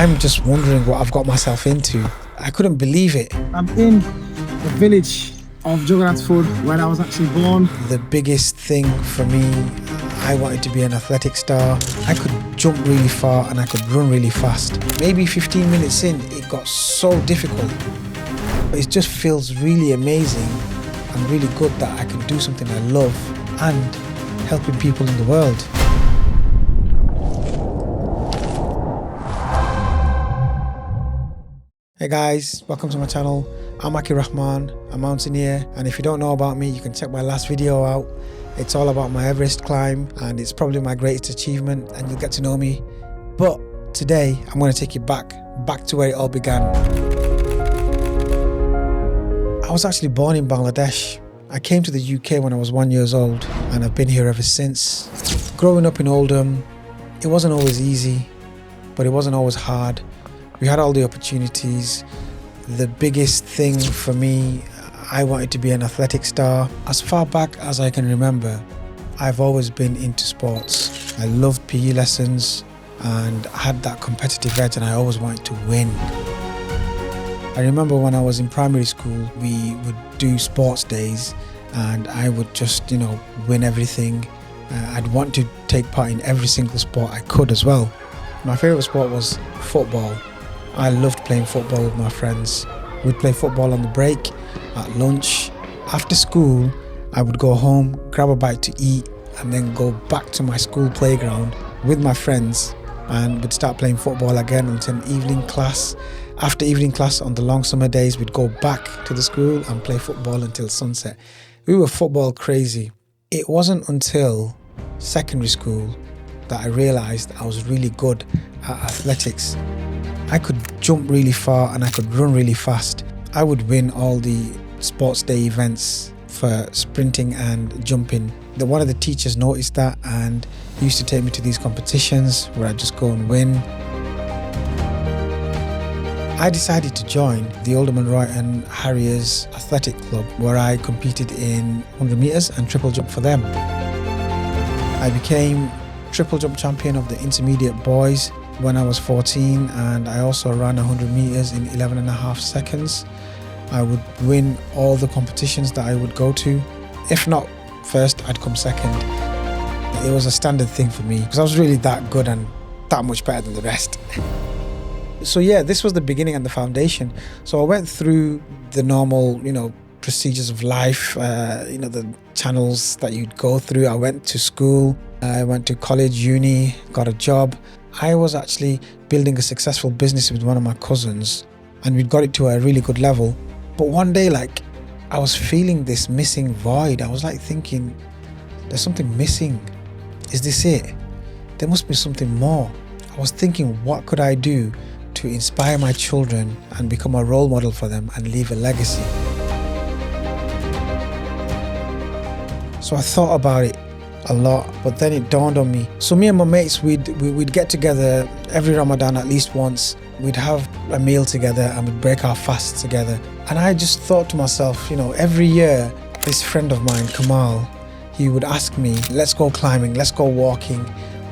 I'm just wondering what I've got myself into. I couldn't believe it. I'm in the village of Juggernautford where I was actually born. The biggest thing for me, I wanted to be an athletic star. I could jump really far and I could run really fast. Maybe 15 minutes in, it got so difficult. But it just feels really amazing and really good that I can do something I love and helping people in the world. Hey guys, welcome to my channel. I'm Akke, a mountaineer, and if you don't know about me, you can check my last video out. It's all about my Everest climb and it's probably my greatest achievement and you'll get to know me. But today, I'm going to take you back to where it all began. I was actually born in Bangladesh. I came to the UK when I was 1 year old and I've been here ever since. Growing up in Oldham, it wasn't always easy, but it wasn't always hard. We had all the opportunities. The biggest thing for me, I wanted to be an athletic star. As far back as I can remember, I've always been into sports. I loved PE lessons and I had that competitive edge and I always wanted to win. I remember when I was in primary school, we would do sports days and I would just, win everything. I'd want to take part in every single sport I could as well. My favorite sport was football. I loved playing football with my friends. We'd play football on the break, at lunch. After school, I would go home, grab a bite to eat, and then go back to my school playground with my friends and we'd start playing football again until evening class. After evening class on the long summer days, we'd go back to the school and play football until sunset. We were football crazy. It wasn't until secondary school that I realized I was really good at athletics. I could jump really far and I could run really fast. I would win all the sports day events for sprinting and jumping. One of the teachers noticed that and he used to take me to these competitions where I'd just go and win. I decided to join the Alderman Royton Harriers Athletic Club where I competed in 100 metres and triple jump for them. I became triple jump champion of the intermediate boys when I was 14 and I also ran 100 metres in 11.5 seconds. I would win all the competitions that I would go to. If not first, I'd come second. It was a standard thing for me because I was really that good and that much better than the rest. So yeah, this was the beginning and the foundation. So I went through the normal, procedures of life, the channels that you'd go through. I went to school, I went to college, uni, got a job. I was actually building a successful business with one of my cousins and we'd got it to a really good level. But one day, I was feeling this missing void. I was thinking, there's something missing. Is this it? There must be something more. I was thinking, what could I do to inspire my children and become a role model for them and leave a legacy? So I thought about it a lot, but then it dawned on me. So me and my mates, we'd get together every Ramadan at least once. We'd have a meal together and we'd break our fasts together. And I just thought to myself, every year, this friend of mine, Kamal, he would ask me, let's go climbing, let's go walking.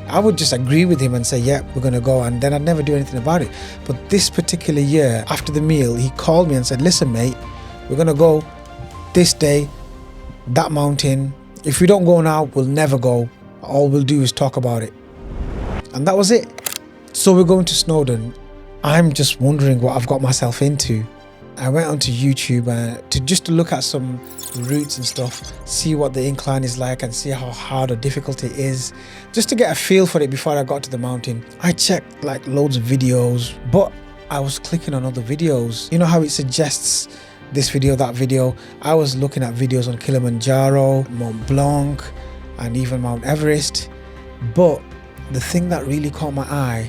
I would just agree with him and say, yeah, we're going to go. And then I'd never do anything about it. But this particular year, after the meal, he called me and said, listen, mate, we're going to go this day, that mountain. If we don't go now, we'll never go. All we'll do is talk about it. And that was it. So we're going to Snowdon. I'm just wondering what I've got myself into. I went onto YouTube to look at some routes and stuff, see what the incline is like and see how hard or difficult it is, just to get a feel for it before I got to the mountain. I checked loads of videos, but I was clicking on other videos. You know how it suggests this video, that video? I was looking at videos on Kilimanjaro, Mont Blanc, and even Mount Everest. But the thing that really caught my eye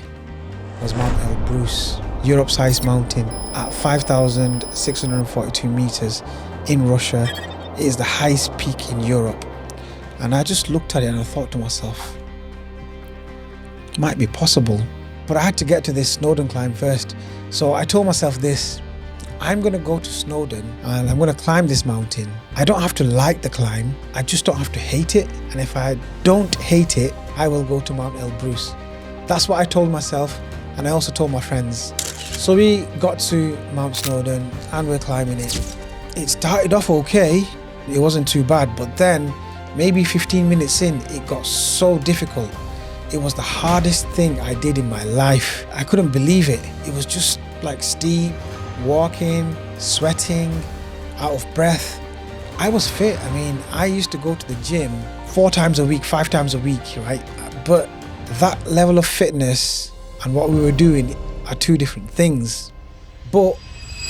was Mount Elbrus, Europe's highest mountain at 5,642 meters in Russia. It is the highest peak in Europe. And I just looked at it and I thought to myself, it might be possible. But I had to get to this Snowdon climb first. So I told myself this, I'm going to go to Snowdon and I'm going to climb this mountain. I don't have to like the climb, I just don't have to hate it. And if I don't hate it, I will go to Mount Elbrus. That's what I told myself. and I also told my friends. So we got to Mount Snowdon and we're climbing it. It started off okay, it wasn't too bad, but then maybe 15 minutes in, it got so difficult. It was the hardest thing I did in my life. I couldn't believe it. It was just like steep, walking, sweating, out of breath. I was fit. I mean, I used to go to the gym 4 times a week, 5 times a week, right? But that level of fitness and what we were doing are 2 different things. But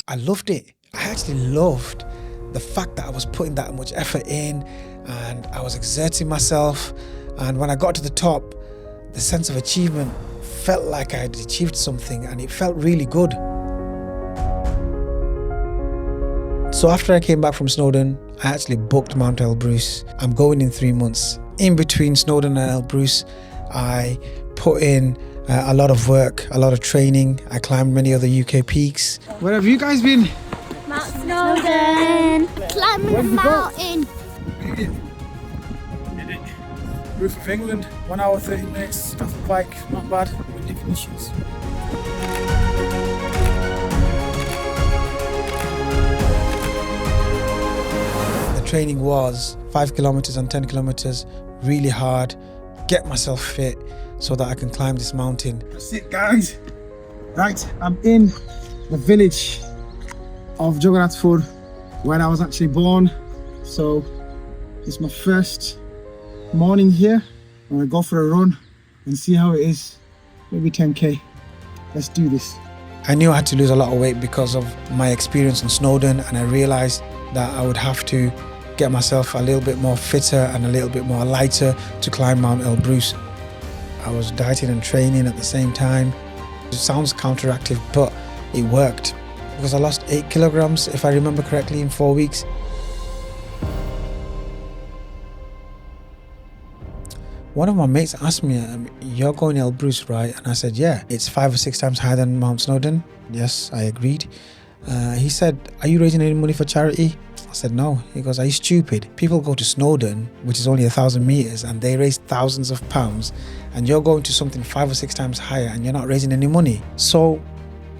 I loved it. I actually loved the fact that I was putting that much effort in and I was exerting myself. And when I got to the top, the sense of achievement felt like I had achieved something and it felt really good. So after I came back from Snowdon, I actually booked Mount Elbrus. I'm going in 3 months. In between Snowdon and Elbrus, I put in a lot of work, a lot of training. I climbed many other UK peaks. Where have you guys been? Mount Snowdon. Climbing the mountain. Roof of England, 1 hour 30 minutes, off the bike, not bad, windy conditions. The training was 5 kilometers and 10 kilometers, really hard, get myself fit so that I can climb this mountain. That's it, guys. Right, I'm in the village of Juggernautford, where I was actually born. So it's my first morning here. I'm gonna go for a run and see how it is. Maybe 10k. Let's do this. I knew I had to lose a lot of weight because of my experience in Snowdon, and I realized that I would have to get myself a little bit more fitter and a little bit more lighter to climb Mount Elbrus. I was dieting and training at the same time. It sounds counteractive, but it worked because I lost 8 kilograms, if I remember correctly, in 4 weeks. One of my mates asked me, you're going to Elbrus, right? And I said, yeah. It's 5 or 6 times higher than Mount Snowdon. Yes, I agreed. He said, are you raising any money for charity? I said, no. He goes, are you stupid? People go to Snowdon, which is only 1,000 meters, and they raise thousands of pounds, and you're going to something 5 or 6 times higher and you're not raising any money. So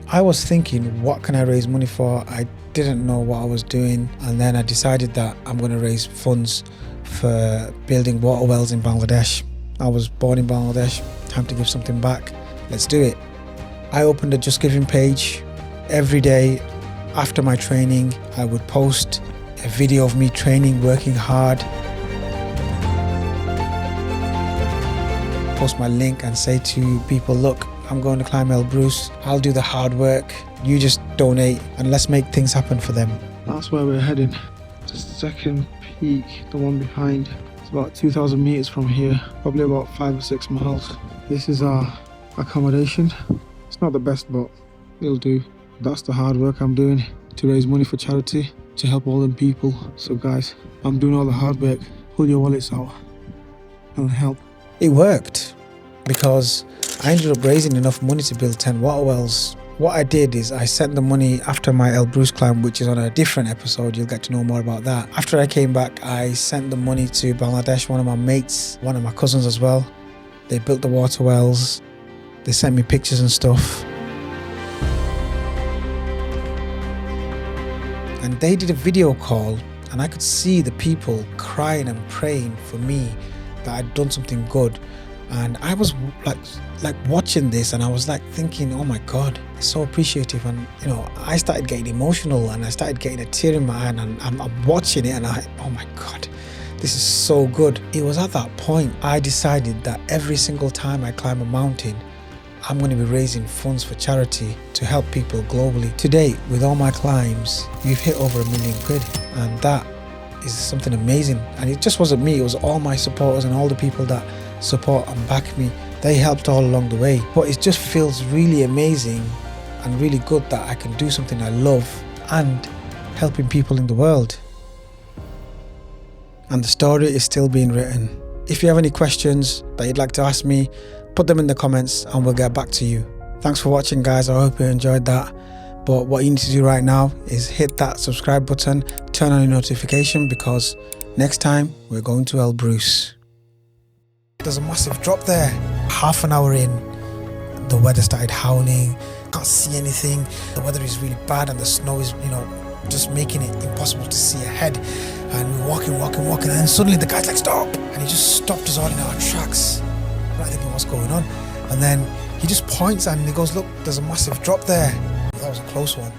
I was thinking, what can I raise money for? I didn't know what I was doing. And then I decided that I'm going to raise funds for building water wells in Bangladesh. I was born in Bangladesh, time to give something back. Let's do it. I opened a Just Giving page. Every day after my training, I would post a video of me training, working hard. Post my link and say to people, look, I'm going to climb Elbrus. I'll do the hard work. You just donate and let's make things happen for them. That's where we're heading. The second peak, the one behind. It's about 2,000 meters from here, probably about 5 or 6 miles. This is our accommodation. It's not the best, but it'll do. That's the hard work I'm doing to raise money for charity, to help all them people. So guys, I'm doing all the hard work. Pull your wallets out and help. It worked because I ended up raising enough money to build 10 water wells. What I did is I sent the money after my Elbrus climb, which is on a different episode. You'll get to know more about that. After I came back, I sent the money to Bangladesh, one of my mates, one of my cousins as well. They built the water wells. They sent me pictures and stuff. And they did a video call and I could see the people crying and praying for me that I'd done something good. And I was like watching this and I was like thinking, oh my God, it's so appreciative. And you know, I started getting emotional and I started getting a tear in my eye, and I'm watching it and oh my God, this is so good. It was at that point I decided that every single time I climb a mountain, I'm going to be raising funds for charity to help people globally. To date, with all my climbs, we've hit over £1 million, and that is something amazing. And it just wasn't me, it was all my supporters and all the people that support and back me. They helped all along the way. But it just feels really amazing and really good that I can do something I love and helping people in the world. And the story is still being written. If you have any questions that you'd like to ask me, put them in the comments and we'll get back to you. Thanks for watching, guys. I hope you enjoyed that. But what you need to do right now is hit that subscribe button, turn on your notification, because next time we're going to Elbrus. There's a massive drop there. Half an hour in, The weather started howling. Can't see anything. The weather is really bad and the snow is, just making it impossible to see ahead. And we're walking, and then suddenly the guy's like, stop! And he just stopped us all in our tracks. I'm not thinking what's going on. And then he just points and he goes, look, there's a massive drop there. That was a close one.